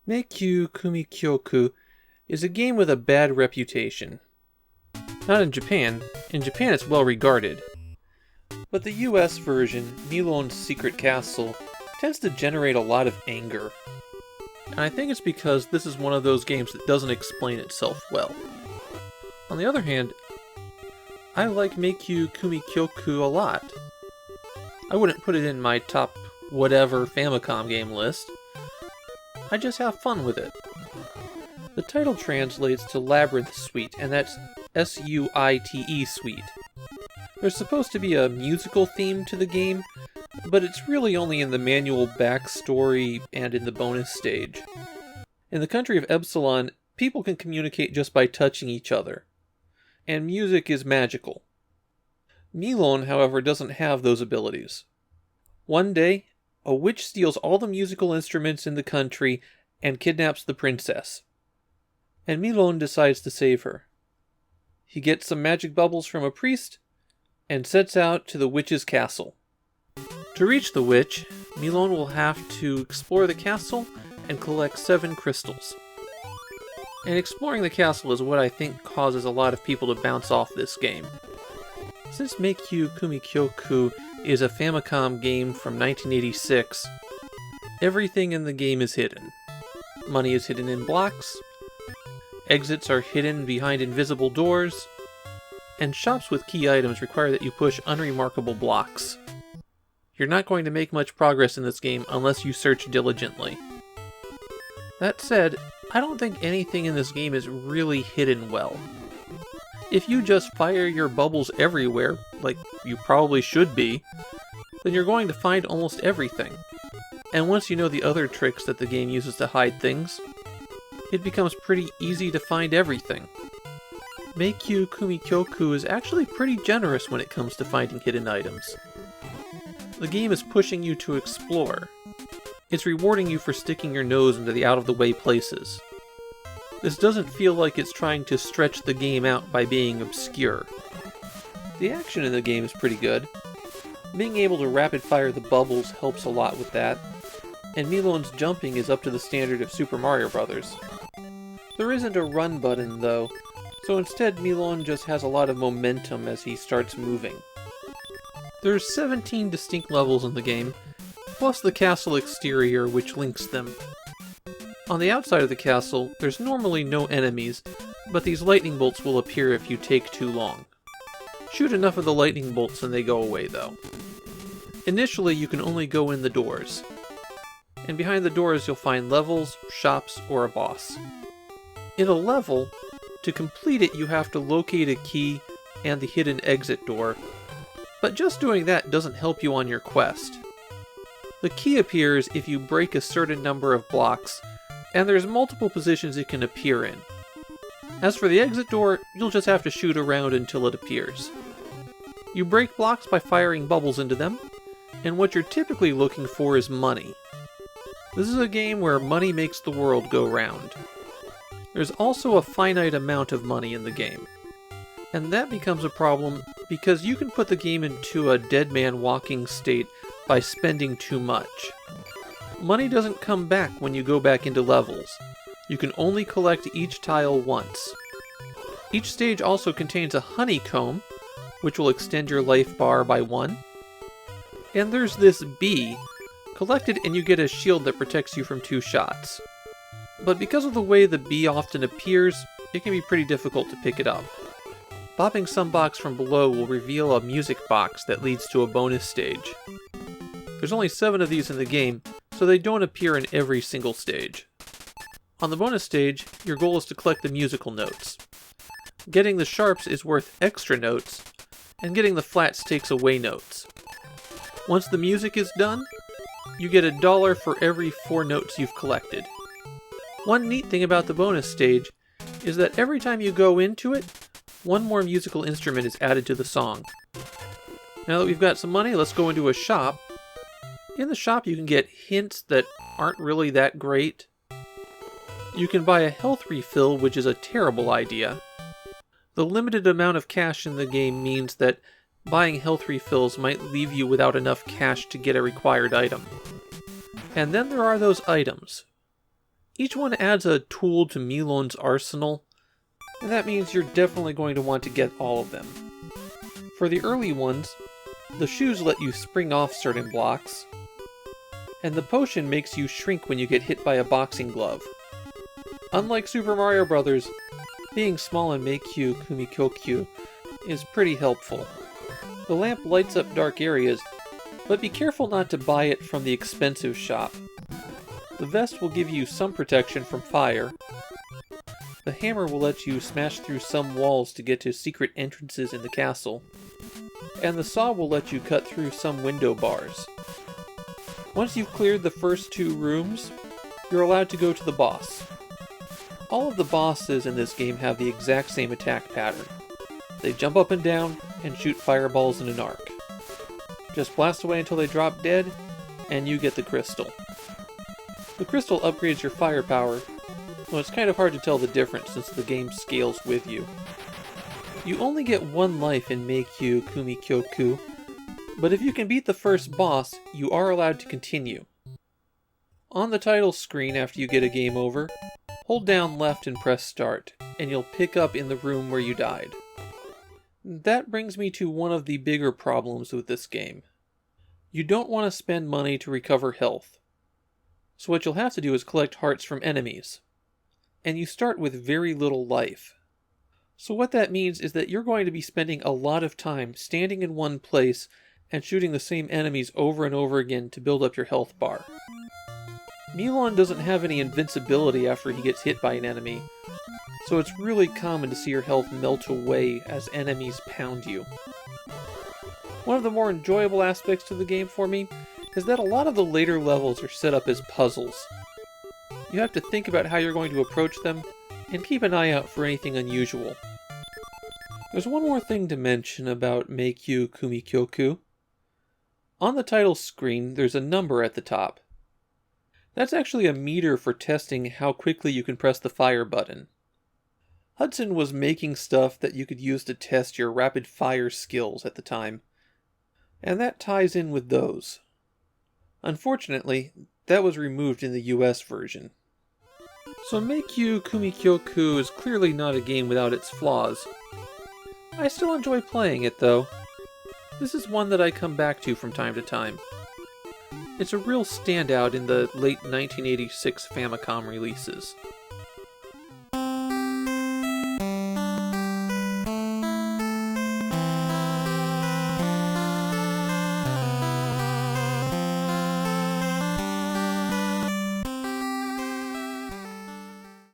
Meikyuu Kumikyoku is a game with a bad reputation. Not in Japan. In Japan it's well regarded. But the US version, Milon's Secret Castle, tends to generate a lot of anger. And I think it's because this is one of those games that doesn't explain itself well. On the other hand, I like Meikyuu Kumikyoku a lot. I wouldn't put it in my top whatever Famicom game list. I just have fun with it. The title translates to Labyrinth Suite, and that's S-U-I-T-E Suite. There's supposed to be a musical theme to the game, but it's really only in the manual backstory and in the bonus stage. In the country of Epsilon, people can communicate just by touching each other, and music is magical. Milon, however, doesn't have those abilities. One day, a witch steals all the musical instruments in the country and kidnaps the princess. And Milon decides to save her. He gets some magic bubbles from a priest and sets out to the witch's castle. To reach the witch, Milon will have to explore the castle and collect 7 crystals. And exploring the castle is what I think causes a lot of people to bounce off this game. Since Meikyuu Kumikyoku is a Famicom game from 1986, everything in the game is hidden. Money is hidden in blocks, exits are hidden behind invisible doors, and shops with key items require that you push unremarkable blocks. You're not going to make much progress in this game unless you search diligently. That said, I don't think anything in this game is really hidden well. If you just fire your bubbles everywhere, like you probably should be, then you're going to find almost everything. And once you know the other tricks that the game uses to hide things, it becomes pretty easy to find everything. Meikyuu Kumikyoku is actually pretty generous when it comes to finding hidden items. The game is pushing you to explore. It's rewarding you for sticking your nose into the out-of-the-way places. This doesn't feel like it's trying to stretch the game out by being obscure. The action in the game is pretty good. Being able to rapid-fire the bubbles helps a lot with that, and Milon's jumping is up to the standard of Super Mario Bros. There isn't a run button, though, so instead Milon just has a lot of momentum as he starts moving. There's 17 distinct levels in the game, plus the castle exterior which links them. On the outside of the castle, there's normally no enemies, but these lightning bolts will appear if you take too long. Shoot enough of the lightning bolts and they go away, though. Initially, you can only go in the doors. And behind the doors you'll find levels, shops, or a boss. In a level, to complete it you have to locate a key and the hidden exit door, but just doing that doesn't help you on your quest. The key appears if you break a certain number of blocks, and there's multiple positions it can appear in. As for the exit door, you'll just have to shoot around until it appears. You break blocks by firing bubbles into them, and what you're typically looking for is money. This is a game where money makes the world go round. There's also a finite amount of money in the game, and that becomes a problem because you can put the game into a dead man walking state by spending too much. Money doesn't come back when you go back into levels. You can only collect each tile once. Each stage also contains a honeycomb, which will extend your life bar by 1. And there's this bee. Collect it and you get a shield that protects you from 2 shots. But because of the way the bee often appears, it can be pretty difficult to pick it up. Bopping some box from below will reveal a music box that leads to a bonus stage. There's only 7 of these in the game, so they don't appear in every single stage. On the bonus stage, your goal is to collect the musical notes. Getting the sharps is worth extra notes, and getting the flats takes away notes. Once the music is done, you get $1 for every 4 notes you've collected. One neat thing about the bonus stage is that every time you go into it, 1 more musical instrument is added to the song. Now that we've got some money, let's go into a shop. In the shop you can get hints that aren't really that great. You can buy a health refill, which is a terrible idea. The limited amount of cash in the game means that buying health refills might leave you without enough cash to get a required item. And then there are those items. Each one adds a tool to Milon's arsenal, and that means you're definitely going to want to get all of them. For the early ones, the shoes let you spring off certain blocks, and the potion makes you shrink when you get hit by a boxing glove. Unlike Super Mario Bros., being small in Meikyuu Kumikyoku is pretty helpful. The lamp lights up dark areas, but be careful not to buy it from the expensive shop. The vest will give you some protection from fire. The hammer will let you smash through some walls to get to secret entrances in the castle. And the saw will let you cut through some window bars. Once you've cleared the first 2 rooms, you're allowed to go to the boss. All of the bosses in this game have the exact same attack pattern. They jump up and down and shoot fireballs in an arc. Just blast away until they drop dead, and you get the crystal. The crystal upgrades your firepower, though it's kind of hard to tell the difference since the game scales with you. You only get 1 life in Meikyuu Kumikyoku, but if you can beat the first boss, you are allowed to continue. On the title screen after you get a game over, hold down left and press start, and you'll pick up in the room where you died. That brings me to one of the bigger problems with this game. You don't want to spend money to recover health. So what you'll have to do is collect hearts from enemies. And you start with very little life. So what that means is that you're going to be spending a lot of time standing in one place and shooting the same enemies over and over again to build up your health bar. Milon doesn't have any invincibility after he gets hit by an enemy, so it's really common to see your health melt away as enemies pound you. One of the more enjoyable aspects to the game for me is that a lot of the later levels are set up as puzzles. You have to think about how you're going to approach them, and keep an eye out for anything unusual. There's one more thing to mention about Meikyuu Kumikyoku. On the title screen, there's a number at the top. That's actually a meter for testing how quickly you can press the fire button. Hudson was making stuff that you could use to test your rapid fire skills at the time, and that ties in with those. Unfortunately, that was removed in the US version. So Meikyuu Kumikyoku is clearly not a game without its flaws. I still enjoy playing it though. This is one that I come back to from time to time. It's a real standout in the late 1986 Famicom releases.